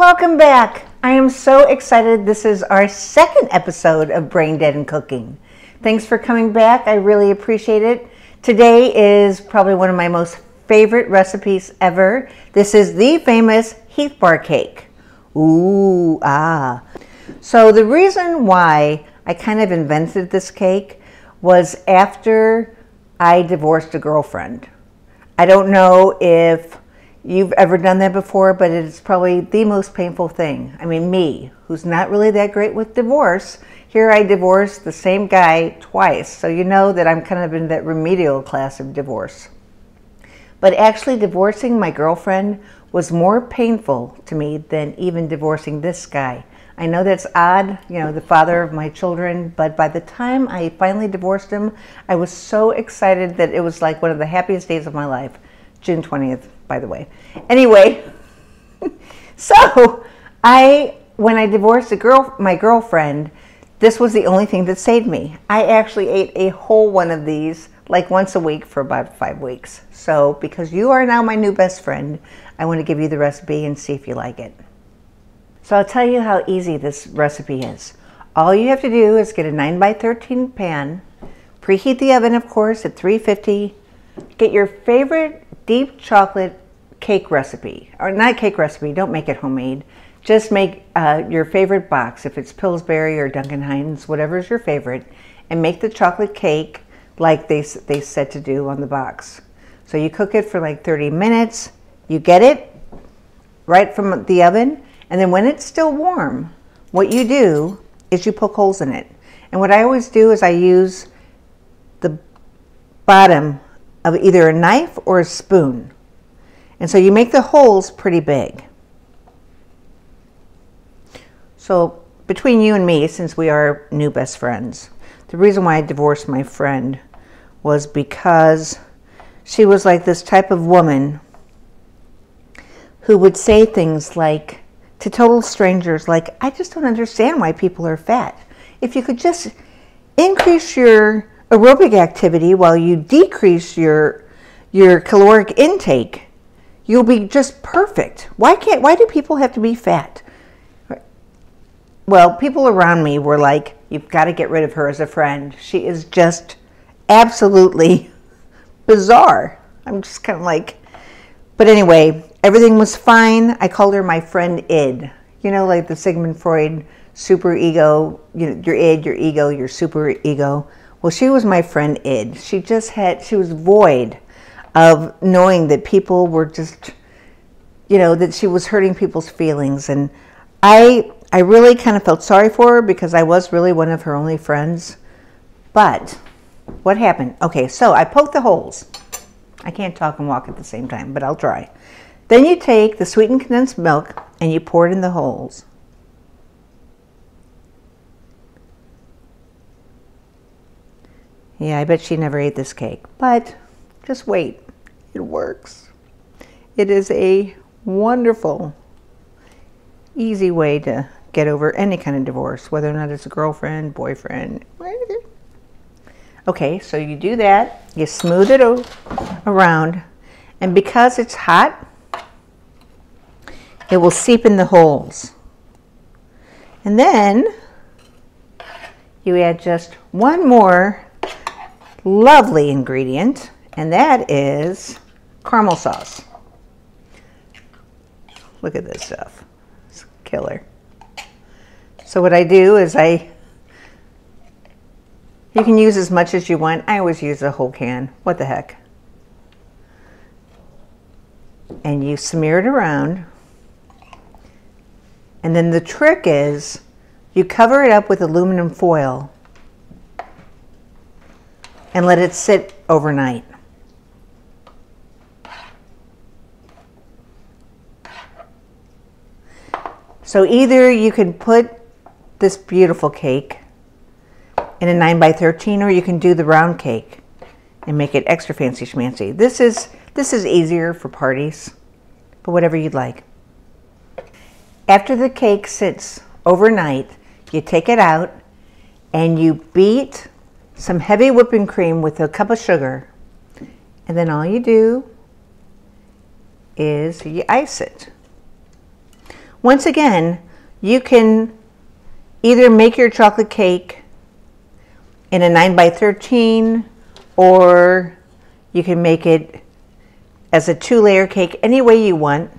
welcome back. I am so excited. This is our second episode of Brain Dead and Cooking. Thanks for coming back. I really appreciate it. Today is probably one of my most favorite recipes ever. This is the famous Heath bar cake. Ooh, ah. So the reason why I kind of invented this cake was after I divorced a girlfriend. I don't know if you've ever done that before, but it's probably the most painful thing. I mean, me, who's not really that great with divorce, here I divorced the same guy twice. So you know that I'm kind of in that remedial class of divorce. But actually divorcing my girlfriend was more painful to me than even divorcing this guy. I know that's odd, you know, the father of my children, but by the time I finally divorced him, I was so excited that it was like one of the happiest days of my life. June 20th, by the way. Anyway, so when I divorced my girlfriend, this was the only thing that saved me. I actually ate a whole one of these like once a week for about 5 weeks. So because you are now my new best friend, I want to give you the recipe and see if you like it. So I'll tell you how easy this recipe is. All you have to do is get a 9x13 pan, preheat the oven, of course, at 350, get your favorite deep chocolate cake recipe, or not cake recipe, don't make it homemade. Just make your favorite box, if it's Pillsbury or Duncan Hines, whatever's your favorite, and make the chocolate cake like they said to do on the box. So you cook it for like 30 minutes, you get it right from the oven, and then when it's still warm, what you do is you poke holes in it. And what I always do is I use the bottom of either a knife or a spoon. And so you make the holes pretty big. So between you and me, since we are new best friends, the reason why I divorced my friend was because she was like this type of woman who would say things like, to total strangers, like, I just don't understand why people are fat. If you could just increase your aerobic activity while you decrease your caloric intake, you'll be just perfect. Why do people have to be fat? Well, people around me were like, you've got to get rid of her as a friend. She is just absolutely bizarre. I'm just kind of like, but anyway, everything was fine. I called her my friend id. You know, like the Sigmund Freud super ego, you know, your id, your ego, your super ego. Well, she was my friend id. She was void of knowing that people were just, you know, that she was hurting people's feelings. And I really kind of felt sorry for her because I was really one of her only friends. But what happened? Okay, so I poked the holes. I can't talk and walk at the same time, but I'll try. Then you take the sweetened condensed milk and you pour it in the holes. Yeah, I bet she never ate this cake, but just wait. It works. It is a wonderful, easy way to get over any kind of divorce, whether or not it's a girlfriend, boyfriend. Okay, so you do that, you smooth it around, and because it's hot, it will seep in the holes. And then you add just one more lovely ingredient, and that is caramel sauce. Look at this stuff. It's killer. So what I do is you can use as much as you want. I always use a whole can. What the heck? And you smear it around. And then the trick is you cover it up with aluminum foil and let it sit overnight. So either you can put this beautiful cake in a 9x13, or you can do the round cake and make it extra fancy schmancy. This is easier for parties, but whatever you'd like. After the cake sits overnight, you take it out and you beat some heavy whipping cream with a cup of sugar, and then all you do is you ice it. Once again, you can either make your chocolate cake in a 9x13, or you can make it as a 2-layer cake. Any way you want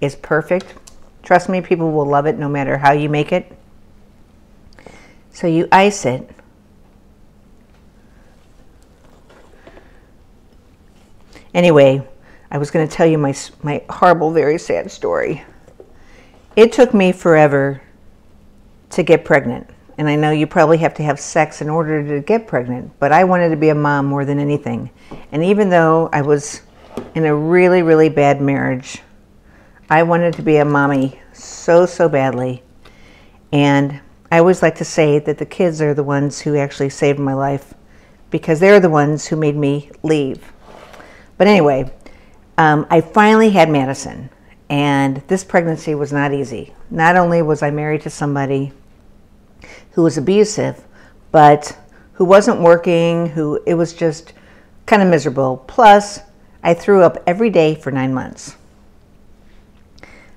is perfect. Trust me, people will love it no matter how you make it. So you ice it. Anyway, I was going to tell you my horrible, very sad story. It took me forever to get pregnant. And I know you probably have to have sex in order to get pregnant, but I wanted to be a mom more than anything. And even though I was in a really, really bad marriage, I wanted to be a mommy so, so badly. And I always like to say that the kids are the ones who actually saved my life, because they're the ones who made me leave. But anyway, I finally had Madison, and this pregnancy was not easy. Not only was I married to somebody who was abusive, but who wasn't working, it was just kind of miserable. Plus, I threw up every day for 9 months.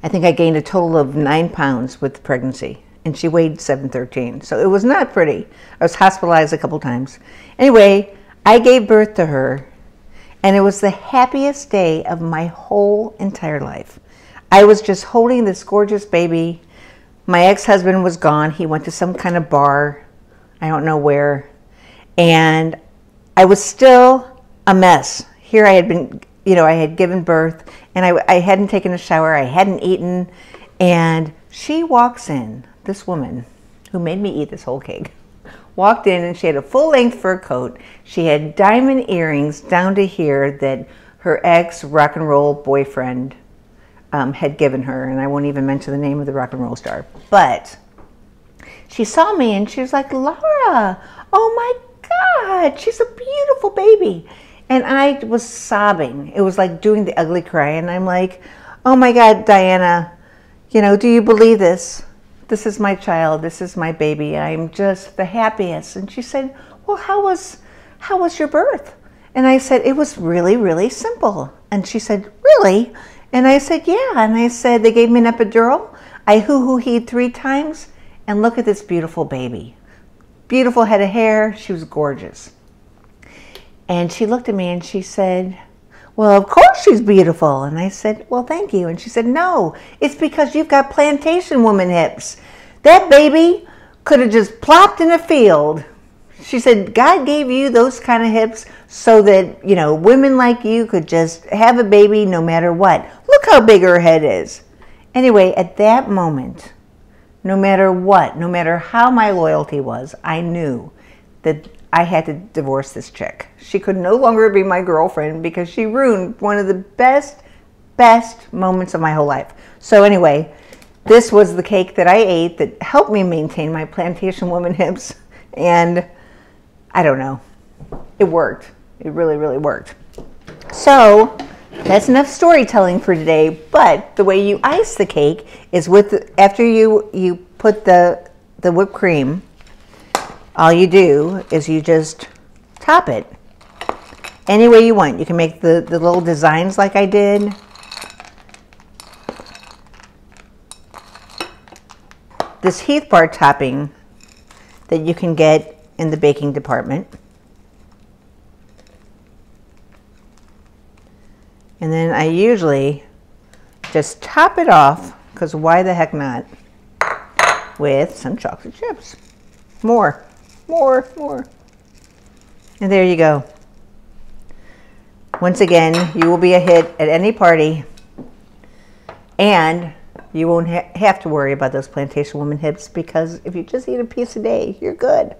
I think I gained a total of 9 pounds with the pregnancy, and she weighed 713. So it was not pretty. I was hospitalized a couple times. Anyway, I gave birth to her, and it was the happiest day of my whole entire life. I was just holding this gorgeous baby. My ex-husband was gone. He went to some kind of bar, I don't know where. And I was still a mess. Here I had been, I had given birth, and I hadn't taken a shower. I hadn't eaten. And she walks in, this woman who made me eat this whole cake, walked in, and she had a full-length fur coat. She had diamond earrings down to here that her ex-rock and roll boyfriend had given her, and I won't even mention the name of the rock and roll star. But she saw me and she was like, "Laura, oh my God, she's a beautiful baby." And I was sobbing. It was like doing the ugly cry, and I'm like, "Oh my God, Diana, do you believe this? This is my child. This is my baby. I'm just the happiest." And she said, "Well, how was your birth?" And I said, "It was really, really simple." And she said, "Really?" And I said, "Yeah." And I said, "They gave me an epidural. I hoo-hoo-heed 3 times. And look at this beautiful baby. Beautiful head of hair." She was gorgeous. And she looked at me and she said, "Well, of course she's beautiful." And I said, "Well, thank you." And she said, "No, it's because you've got plantation woman hips. That baby could have just plopped in a field." She said, "God gave you those kind of hips so that, women like you could just have a baby no matter what. Look how big her head is." Anyway, at that moment, no matter what, no matter how my loyalty was, I knew that I had to divorce this chick. She could no longer be my girlfriend because she ruined one of the best moments of my whole life. So anyway, this was the cake that I ate that helped me maintain my plantation woman hips. And I don't know, it worked. It really, really worked. So that's enough storytelling for today. But the way you ice the cake is after you put the whipped cream, all you do is you just top it any way you want. You can make the little designs like I did. This Heath bar topping that you can get in the baking department. And then I usually just top it off, because why the heck not, with some chocolate chips. More. And there you go. Once again, you will be a hit at any party, and you won't have to worry about those plantation woman hips, because if you just eat a piece a day, you're good.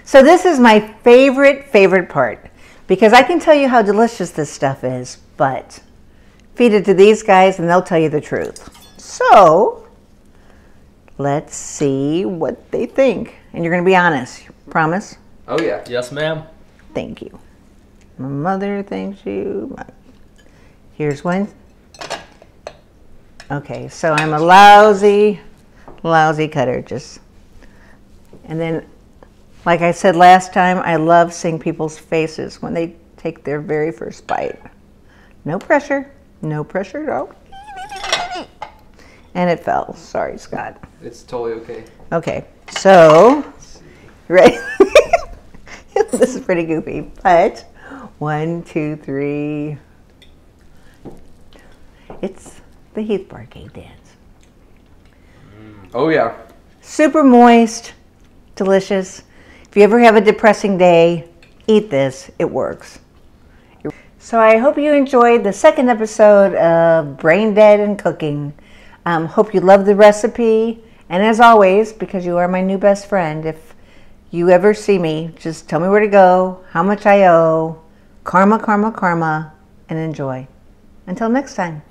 So this is my favorite part, because I can tell you how delicious this stuff is, but feed it to these guys and they'll tell you the truth. So let's see what they think. And you're going to be honest. Promise? Oh, yeah. Yes, ma'am. Thank you. My mother thanks you. Here's one. Okay, so I'm a lousy cutter. And then, like I said last time, I love seeing people's faces when they take their very first bite. No pressure at all. And it fell. Sorry, Scott. It's totally okay. Okay, so, right? This is pretty goofy, but 1, 2, 3. It's the Heath Barcade dance. Oh yeah. Super moist, delicious. If you ever have a depressing day, eat this. It works. So I hope you enjoyed the second episode of Brain Dead and Cooking. Hope you love the recipe. And as always, because you are my new best friend, if you ever see me, just tell me where to go, how much I owe, karma, karma, karma, and enjoy. Until next time.